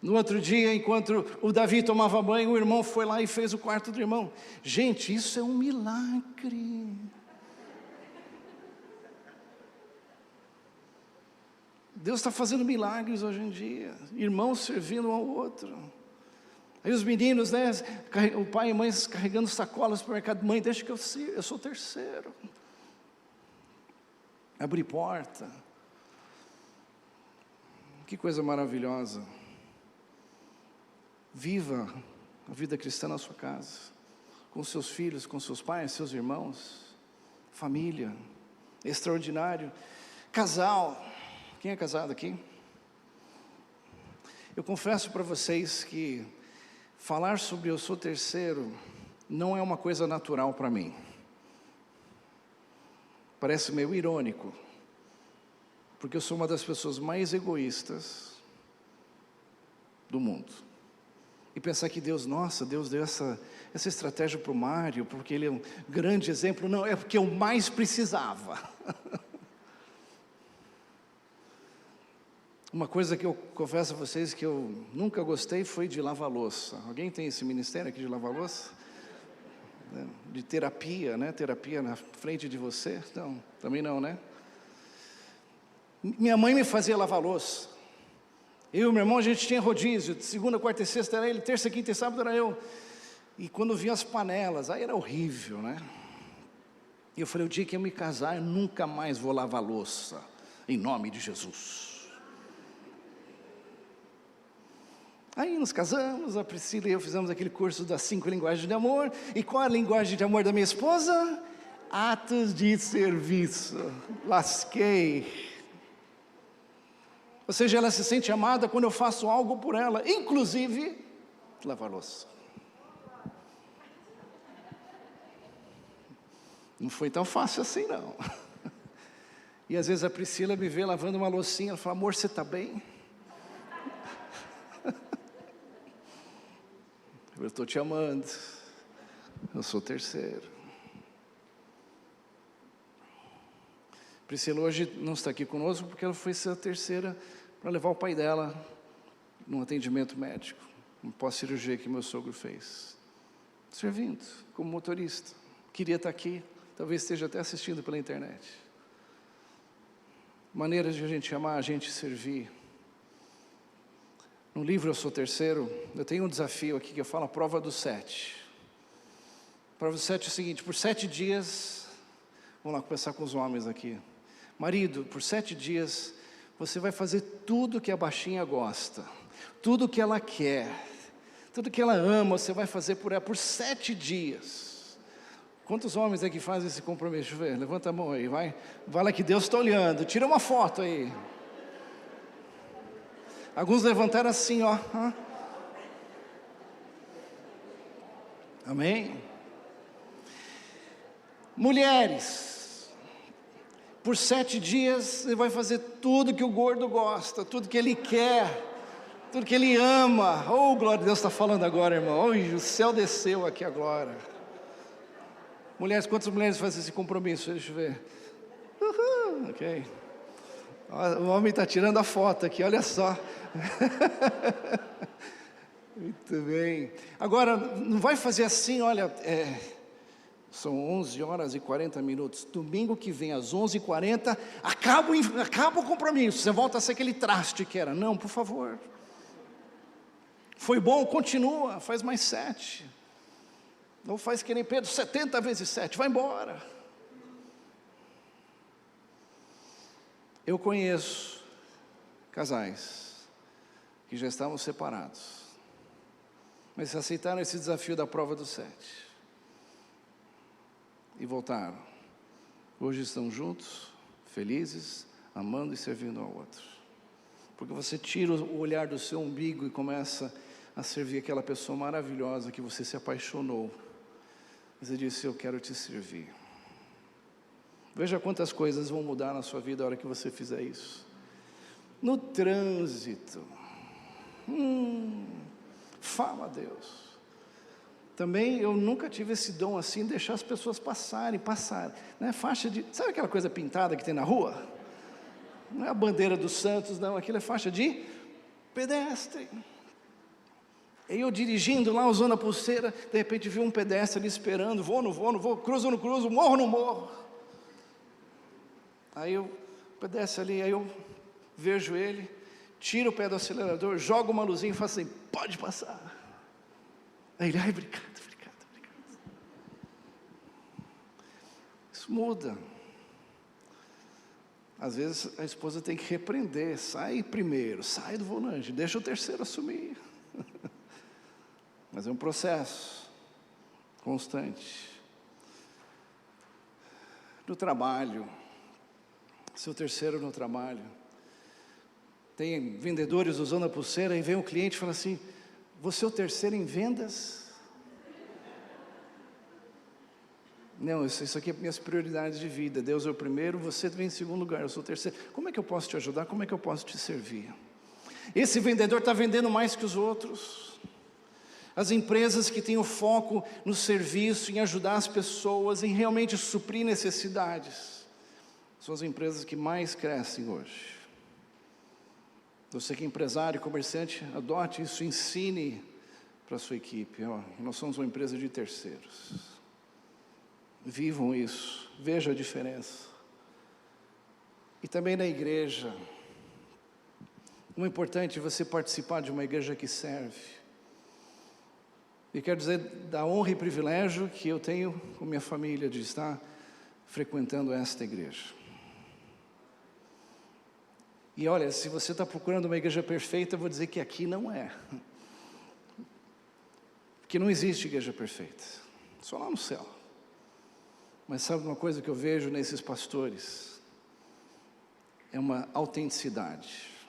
No outro dia, enquanto o Davi tomava banho, o irmão foi lá e fez o quarto do irmão. Gente, isso é um milagre. Deus está fazendo milagres hoje em dia. Irmãos servindo um ao outro. Aí os meninos, né, o pai e mãe carregando sacolas para o mercado. Mãe, deixa que eu sou o terceiro. Abrir porta. Que coisa maravilhosa. Viva a vida cristã na sua casa, com seus filhos, com seus pais, seus irmãos, família, extraordinário. Casal, quem é casado aqui? Eu confesso para vocês que falar sobre eu sou terceiro não é uma coisa natural para mim. Parece meio irônico, porque eu sou uma das pessoas mais egoístas do mundo. E pensar que Deus deu essa estratégia para o Mário, porque ele é um grande exemplo. Não, é porque eu mais precisava. Uma coisa que eu confesso a vocês que eu nunca gostei foi de lavar louça. Alguém tem esse ministério aqui de lavar louça? De terapia, né? Terapia na frente de você? Não, também não, né? Minha mãe me fazia lavar louça. Eu e meu irmão, a gente tinha rodízio, de segunda, quarta e sexta era ele, terça, quinta e sábado era eu. E quando vinha as panelas, aí era horrível, né? E eu falei, o dia que eu me casar, eu nunca mais vou lavar louça, em nome de Jesus. Aí nos casamos, a Priscila e eu fizemos aquele curso das 5 linguagens de amor. E qual é a linguagem de amor da minha esposa? Atos de serviço. Lasquei. Ou seja, ela se sente amada quando eu faço algo por ela, inclusive lavar louça. Não foi tão fácil assim, não. E às vezes a Priscila me vê lavando uma loucinha, ela fala, amor, você está bem? Eu estou te amando, eu sou terceiro. Priscila hoje não está aqui conosco porque ela foi ser a terceira para levar o pai dela num atendimento médico, um pós-cirurgia que meu sogro fez. Servindo como motorista. Queria estar aqui, talvez esteja até assistindo pela internet. Maneiras de a gente amar, a gente servir. No livro Eu Sou Terceiro, eu tenho um desafio aqui que eu falo a prova dos 7. A prova dos 7 é o seguinte, por 7 dias, vamos lá começar com os homens aqui. Marido, por 7 dias, você vai fazer tudo que a baixinha gosta, tudo que ela quer, tudo que ela ama, você vai fazer por ela, por 7 dias. Quantos homens é que fazem esse compromisso? Deixa eu ver, levanta a mão aí, vai lá que Deus está olhando, tira uma foto aí. Alguns levantaram assim, ó. Amém? Mulheres, por 7 dias você vai fazer tudo que o gordo gosta, tudo que ele quer, tudo que ele ama. Oh, glória a Deus, está falando agora, irmão. Oh, o céu desceu aqui agora. Mulheres, quantas mulheres fazem esse compromisso? Deixa eu ver. Ok. O homem está tirando a foto aqui, olha só. Muito bem. Agora, não vai fazer assim, olha, são 11 horas e 40 minutos. Domingo que vem, às 11h40, acaba o compromisso. Você volta a ser aquele traste que era. Não, por favor. Foi bom, continua, faz mais 7. Não faz que nem Pedro, 70 vezes 7, vai embora. Eu conheço casais que já estavam separados, mas aceitaram esse desafio da prova dos 7 e voltaram. Hoje estão juntos, felizes, amando e servindo ao outro. Porque você tira o olhar do seu umbigo e começa a servir aquela pessoa maravilhosa que você se apaixonou. Você disse, eu quero te servir. Veja quantas coisas vão mudar na sua vida a hora que você fizer isso. No trânsito. Fala a Deus. Também eu nunca tive esse dom assim, deixar as pessoas passarem. Né? Faixa de... Sabe aquela coisa pintada que tem na rua? Não é a bandeira dos santos, não. Aquilo é faixa de pedestre. E eu dirigindo lá, usando a pulseira, de repente vi um pedestre ali esperando, vou, não vou, cruzo ou não cruzo, morro ou não morro. Aí o pedestre ali, aí eu vejo ele, tiro o pé do acelerador, jogo uma luzinha e falo assim, pode passar. Aí ele, ai, obrigado. Isso muda. Às vezes a esposa tem que repreender, sai primeiro, sai do volante, deixa o terceiro assumir. Mas é um processo constante. No trabalho, seu terceiro no trabalho. Tem vendedores usando a pulseira e vem um cliente e fala assim, você é o terceiro em vendas? Não, isso aqui é minhas prioridades de vida. Deus é o primeiro, você vem em segundo lugar, eu sou o terceiro. Como é que eu posso te ajudar? Como é que eu posso te servir? Esse vendedor está vendendo mais que os outros. As empresas que têm o foco no serviço, em ajudar as pessoas, em realmente suprir necessidades, são as empresas que mais crescem hoje. Você que é empresário, comerciante, adote isso, ensine para a sua equipe. Nós somos uma empresa de terceiros. Vivam isso, vejam a diferença. E também na igreja. Como é importante você participar de uma igreja que serve. E quero dizer da honra e privilégio que eu tenho com minha família de estar frequentando esta igreja. E olha, se você está procurando uma igreja perfeita, eu vou dizer que aqui não é. Porque não existe igreja perfeita, só lá no céu. Mas sabe uma coisa que eu vejo nesses pastores? É uma autenticidade.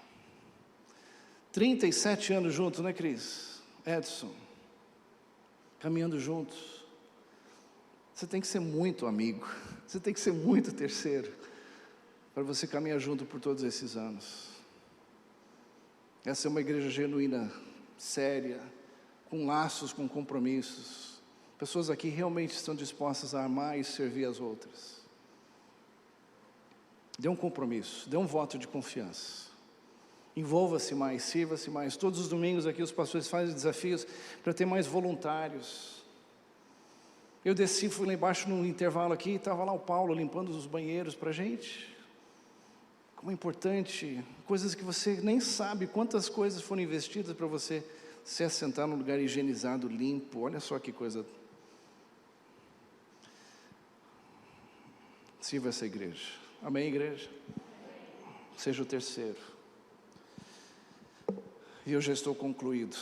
37 anos juntos, né, Cris? Edson, caminhando juntos. Você tem que ser muito amigo, você tem que ser muito terceiro, para você caminhar junto por todos esses anos. Essa é uma igreja genuína, séria, com laços, com compromissos. Pessoas aqui realmente estão dispostas a amar e servir as outras. Dê um compromisso, dê um voto de confiança. Envolva-se mais, sirva-se mais. Todos os domingos aqui os pastores fazem desafios para ter mais voluntários. Eu desci, fui lá embaixo no intervalo aqui, estava lá o Paulo limpando os banheiros para a gente. Como é importante, coisas que você nem sabe quantas coisas foram investidas para você se assentar num lugar higienizado, limpo. Olha só que coisa. Sirva essa igreja. Amém, igreja? Seja o terceiro. E eu já estou concluindo.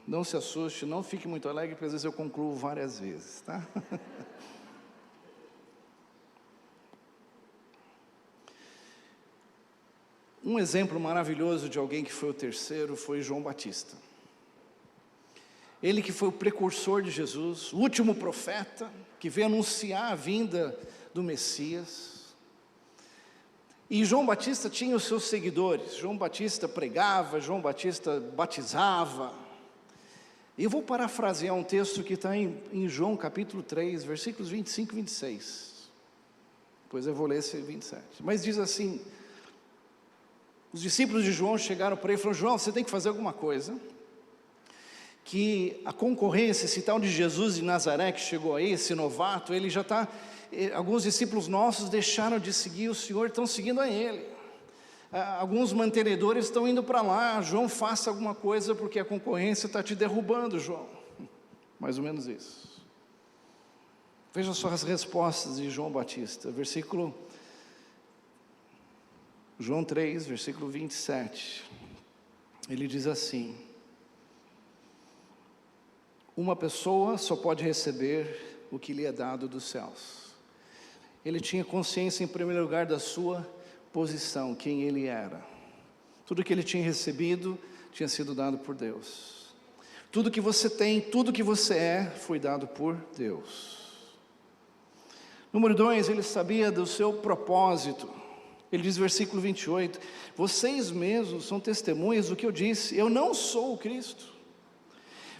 Não se assuste, não fique muito alegre, porque às vezes eu concluo várias vezes, tá? Um exemplo maravilhoso de alguém que foi o terceiro foi João Batista. Ele que foi o precursor de Jesus, o último profeta, que veio anunciar a vinda do Messias. E João Batista tinha os seus seguidores. João Batista pregava, João Batista batizava. E eu vou parafrasear um texto que está em João capítulo 3, versículos 25 e 26. Depois eu vou ler esse 27. Mas diz assim: os discípulos de João chegaram para ele e falaram: João, você tem que fazer alguma coisa, que a concorrência, esse tal de Jesus de Nazaré que chegou aí, esse novato, ele já está, alguns discípulos nossos deixaram de seguir o Senhor, estão seguindo a Ele. Alguns mantenedores estão indo para lá. João, faça alguma coisa, porque a concorrência está te derrubando, João. Mais ou menos isso. Veja só as respostas de João Batista, João 3, versículo 27, ele diz assim: uma pessoa só pode receber o que lhe é dado dos céus. Ele tinha consciência, em primeiro lugar, da sua posição, quem ele era. Tudo que ele tinha recebido tinha sido dado por Deus. Tudo que você tem, tudo que você é, foi dado por Deus. Número 2, ele sabia do seu propósito. Ele diz, versículo 28, vocês mesmos são testemunhas do que eu disse, eu não sou o Cristo,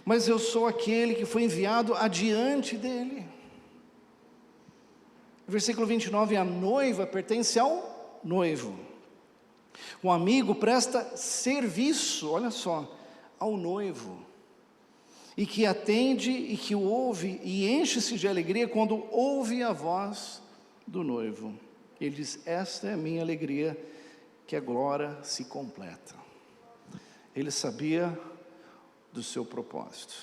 mas eu sou aquele que foi enviado adiante dele. Versículo 29, a noiva pertence ao noivo. Um amigo presta serviço, olha só, ao noivo, e que atende e que o ouve e enche-se de alegria quando ouve a voz do noivo. Ele diz, esta é a minha alegria, que a glória se completa. Ele sabia do seu propósito,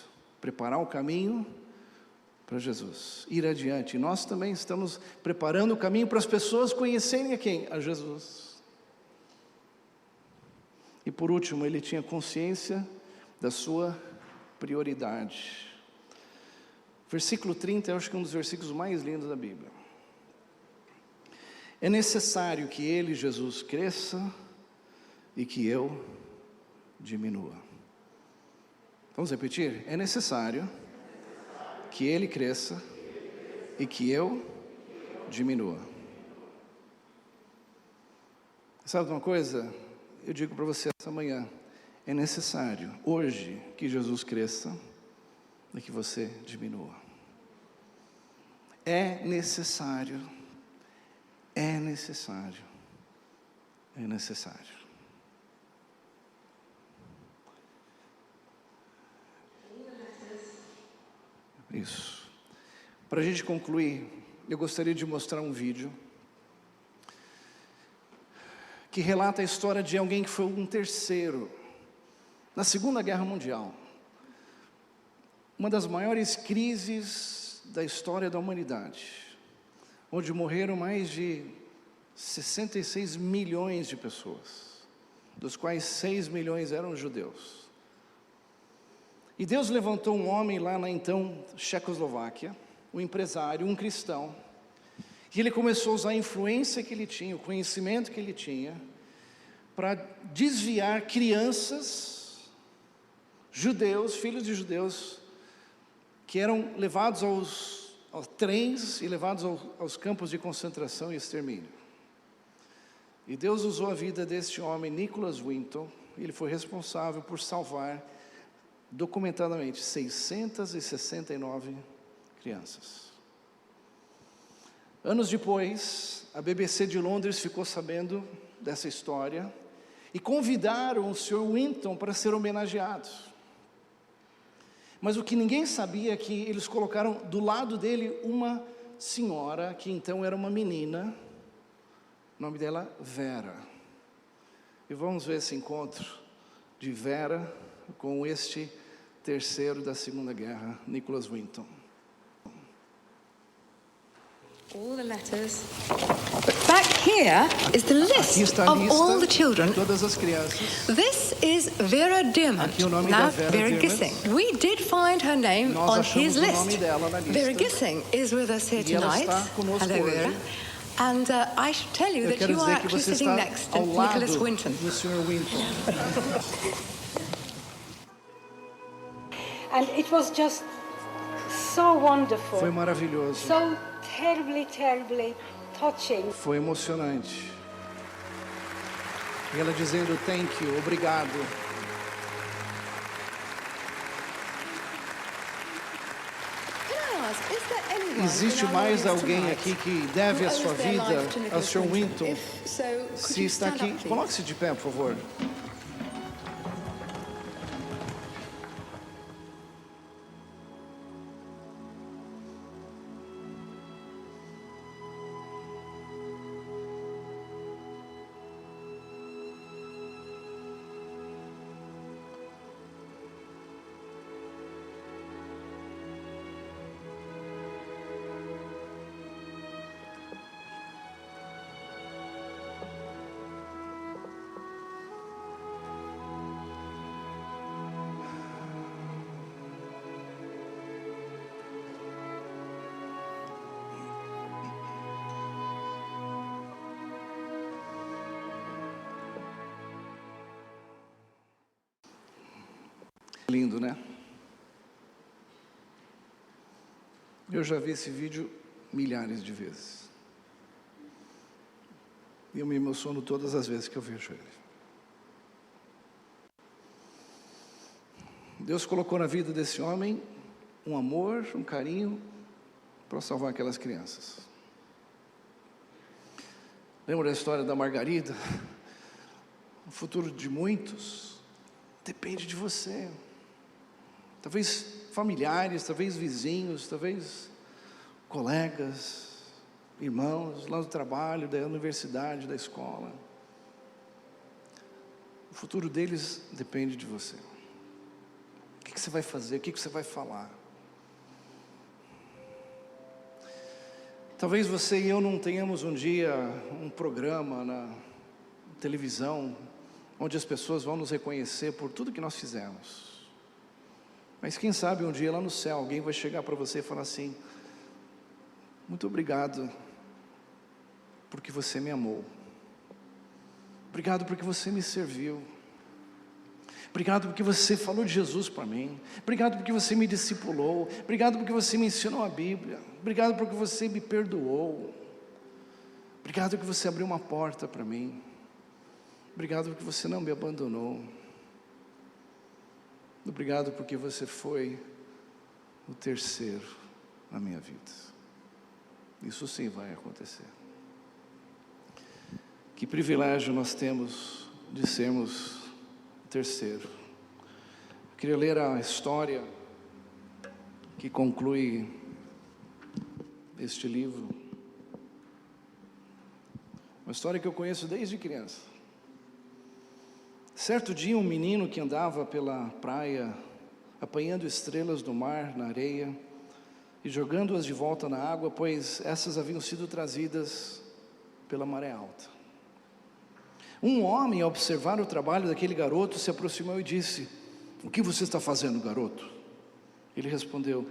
preparar o caminho para Jesus, ir adiante. E nós também estamos preparando o caminho para as pessoas conhecerem a quem? A Jesus. E por último, ele tinha consciência da sua prioridade. Versículo 30, eu acho que é um dos versículos mais lindos da Bíblia. É necessário que ele, Jesus, cresça e que eu diminua. Vamos repetir? É necessário que ele cresça e que eu diminua. Sabe uma coisa? Eu digo para você essa manhã, é necessário hoje que Jesus cresça e que você diminua. É necessário. Isso. Para a gente concluir, eu gostaria de mostrar um vídeo que relata a história de alguém que foi um terceiro na Segunda Guerra Mundial. Uma das maiores crises da história da humanidade, onde morreram mais de 66 milhões de pessoas, dos quais 6 milhões eram judeus. E Deus levantou um homem lá na então Checoslováquia, um empresário, um cristão, e ele começou a usar a influência que ele tinha, o conhecimento que ele tinha, para desviar crianças, judeus, filhos de judeus, que eram levados aos trens e levados aos campos de concentração e extermínio. E Deus usou a vida deste homem, Nicholas Winton, e ele foi responsável por salvar, documentadamente, 669 crianças. Anos depois, a BBC de Londres ficou sabendo dessa história e convidaram o Sr. Winton para ser homenageado. Mas o que ninguém sabia é que eles colocaram do lado dele uma senhora, que então era uma menina, o nome dela Vera. E vamos ver esse encontro de Vera com este terceiro da Segunda Guerra, Nicholas Winton. All the letters. Back here is the Aqui list está a of lista all the children. de todas as crianças. This is Vera Diamond. Aqui o nome Now, da Vera Vera Diamond. Gissing. We did find her name Nós on achamos his o list. nome dela na lista. Vera Gissing is with us here E ela tonight. está conosco Hello, hoje. Vera. And I should tell you Eu that quero you are dizer que actually você sitting está next to ao lado Nicholas Winton. do Sr. Winton. And it was just so wonderful. Foi maravilhoso. So terribly touching. Foi emocionante. E ela dizendo thank you, obrigado. Can I ask, is there anyone Existe in our mais audience alguém tonight aqui que deve a who sua owes their vida life to ao Nicholas Sr. Winton? If so, could Se you está stand aqui, up, please? coloque-se de pé, por favor. Lindo, né? Eu já vi esse vídeo milhares de vezes. E eu me emociono todas as vezes que eu vejo ele. Deus colocou na vida desse homem um amor, um carinho para salvar aquelas crianças. Lembra da história da Margarida? O futuro de muitos depende de você. Talvez familiares, talvez vizinhos, talvez colegas, irmãos, lá no trabalho, da universidade, da escola. O futuro deles depende de você. O que você vai fazer? O que você vai falar? Talvez você e eu não tenhamos um dia um programa na televisão onde as pessoas vão nos reconhecer por tudo que nós fizemos. Mas quem sabe um dia lá no céu alguém vai chegar para você e falar assim: muito obrigado porque você me amou. Obrigado porque você me serviu. Obrigado porque você falou de Jesus para mim. Obrigado porque você me discipulou. Obrigado porque você me ensinou a Bíblia. Obrigado porque você me perdoou. Obrigado porque você abriu uma porta para mim. Obrigado porque você não me abandonou. Obrigado porque você foi o terceiro na minha vida. Isso sim vai acontecer. Que privilégio nós temos de sermos o terceiro. Eu queria ler a história que conclui este livro. Uma história que eu conheço desde criança. Certo dia, um menino que andava pela praia, apanhando estrelas do mar na areia e jogando-as de volta na água, pois essas haviam sido trazidas pela maré alta. Um homem, ao observar o trabalho daquele garoto, se aproximou e disse: "O que você está fazendo, garoto?" Ele respondeu: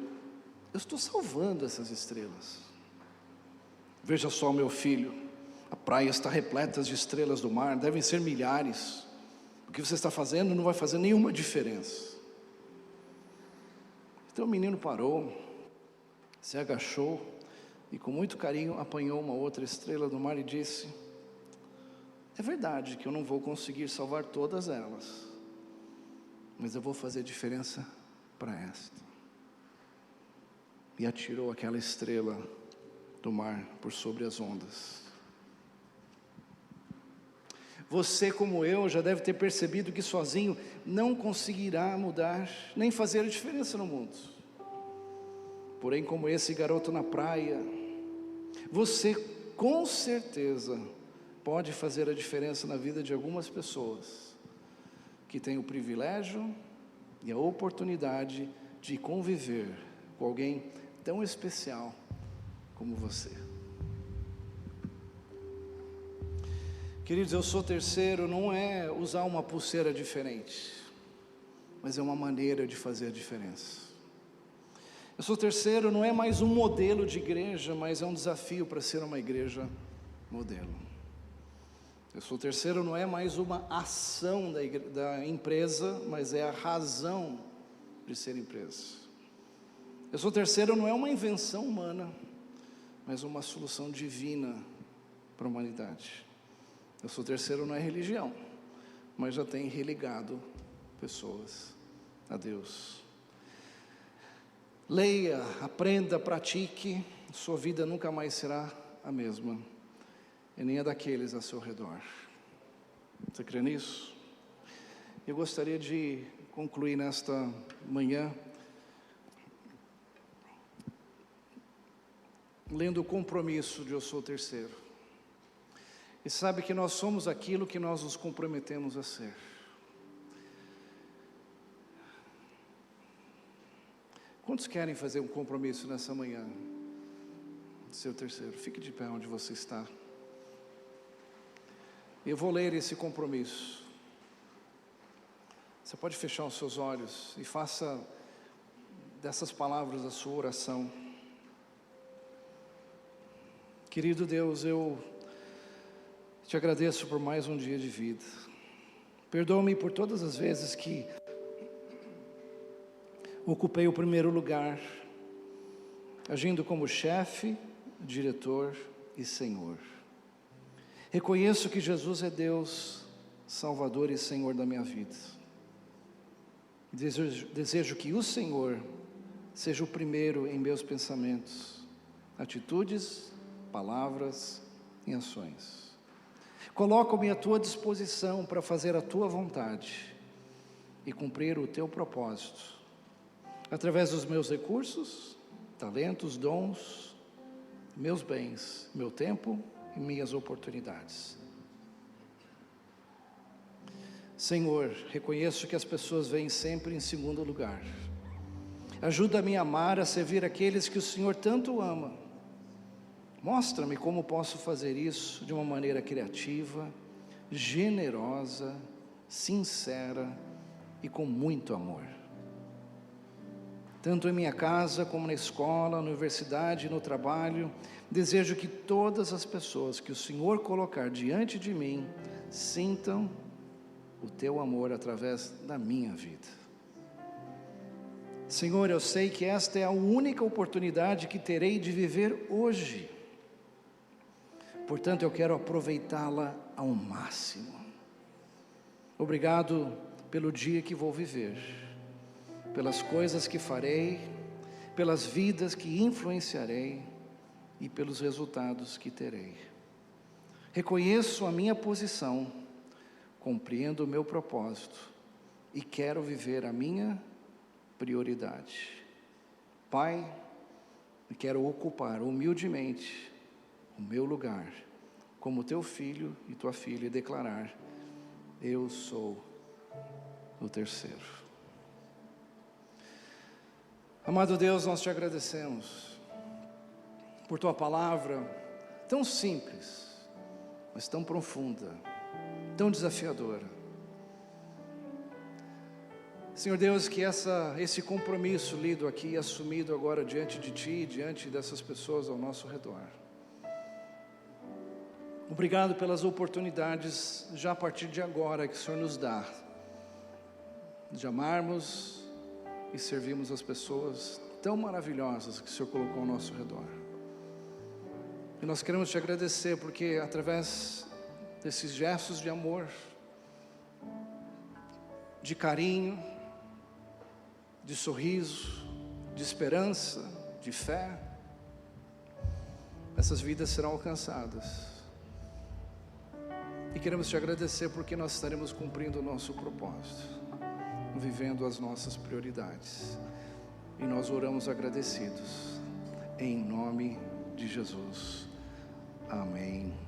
"Eu estou salvando essas estrelas." "Veja só, meu filho, a praia está repleta de estrelas do mar, devem ser milhares. O que você está fazendo não vai fazer nenhuma diferença." Então o menino parou, se agachou e com muito carinho apanhou uma outra estrela do mar e disse: "É verdade que eu não vou conseguir salvar todas elas, mas eu vou fazer diferença para esta." E atirou aquela estrela do mar por sobre as ondas. Você, como eu, já deve ter percebido que sozinho não conseguirá mudar, nem fazer a diferença no mundo. Porém, como esse garoto na praia, você com certeza pode fazer a diferença na vida de algumas pessoas que têm o privilégio e a oportunidade de conviver com alguém tão especial como você. Queridos, eu sou terceiro não é usar uma pulseira diferente, mas é uma maneira de fazer a diferença. Eu sou terceiro não é mais um modelo de igreja, mas é um desafio para ser uma igreja modelo. Eu sou terceiro não é mais uma ação da empresa, mas é a razão de ser empresa. Eu sou terceiro não é uma invenção humana, mas uma solução divina para a humanidade. Eu sou terceiro não é religião, mas já tem religado pessoas a Deus. Leia, aprenda, pratique, sua vida nunca mais será a mesma, e nem a daqueles a seu redor. Você crê nisso? Eu gostaria de concluir nesta manhã lendo o compromisso de Eu Sou Terceiro. E sabe que nós somos aquilo que nós nos comprometemos a ser. Quantos querem fazer um compromisso nessa manhã? Seu terceiro, fique de pé onde você está. Eu vou ler esse compromisso. Você pode fechar os seus olhos e faça dessas palavras a sua oração. Querido Deus, eu te agradeço por mais um dia de vida. Perdoa-me por todas as vezes que ocupei o primeiro lugar, agindo como chefe, diretor e Senhor. Reconheço que Jesus é Deus, Salvador e Senhor da minha vida. Desejo que o Senhor seja o primeiro em meus pensamentos, atitudes, palavras e ações. Coloco-me à tua disposição para fazer a tua vontade e cumprir o teu propósito, através dos meus recursos, talentos, dons, meus bens, meu tempo e minhas oportunidades. Senhor, reconheço que as pessoas vêm sempre em segundo lugar. Ajuda-me a amar, a servir aqueles que o Senhor tanto ama. Mostra-me como posso fazer isso de uma maneira criativa, generosa, sincera e com muito amor. Tanto em minha casa como na escola, na universidade e no trabalho, desejo que todas as pessoas que o Senhor colocar diante de mim sintam o teu amor através da minha vida. Senhor, eu sei que esta é a única oportunidade que terei de viver hoje. Portanto, eu quero aproveitá-la ao máximo. Obrigado pelo dia que vou viver, pelas coisas que farei, pelas vidas que influenciarei e pelos resultados que terei. Reconheço a minha posição, compreendo o meu propósito e quero viver a minha prioridade. Pai, eu quero ocupar humildemente o meu lugar como teu filho e tua filha e declarar: eu sou o terceiro. Amado Deus, nós te agradecemos por tua palavra tão simples, mas tão profunda, tão desafiadora. Senhor Deus, que esse compromisso lido aqui e assumido agora diante de Ti, diante dessas pessoas ao nosso redor. Obrigado pelas oportunidades, já a partir de agora, que o Senhor nos dá, de amarmos e servirmos as pessoas tão maravilhosas que o Senhor colocou ao nosso redor. E nós queremos te agradecer, porque através desses gestos de amor, de carinho, de sorriso, de esperança, de fé, essas vidas serão alcançadas. E queremos te agradecer porque nós estaremos cumprindo o nosso propósito, vivendo as nossas prioridades. E nós oramos agradecidos, em nome de Jesus. Amém.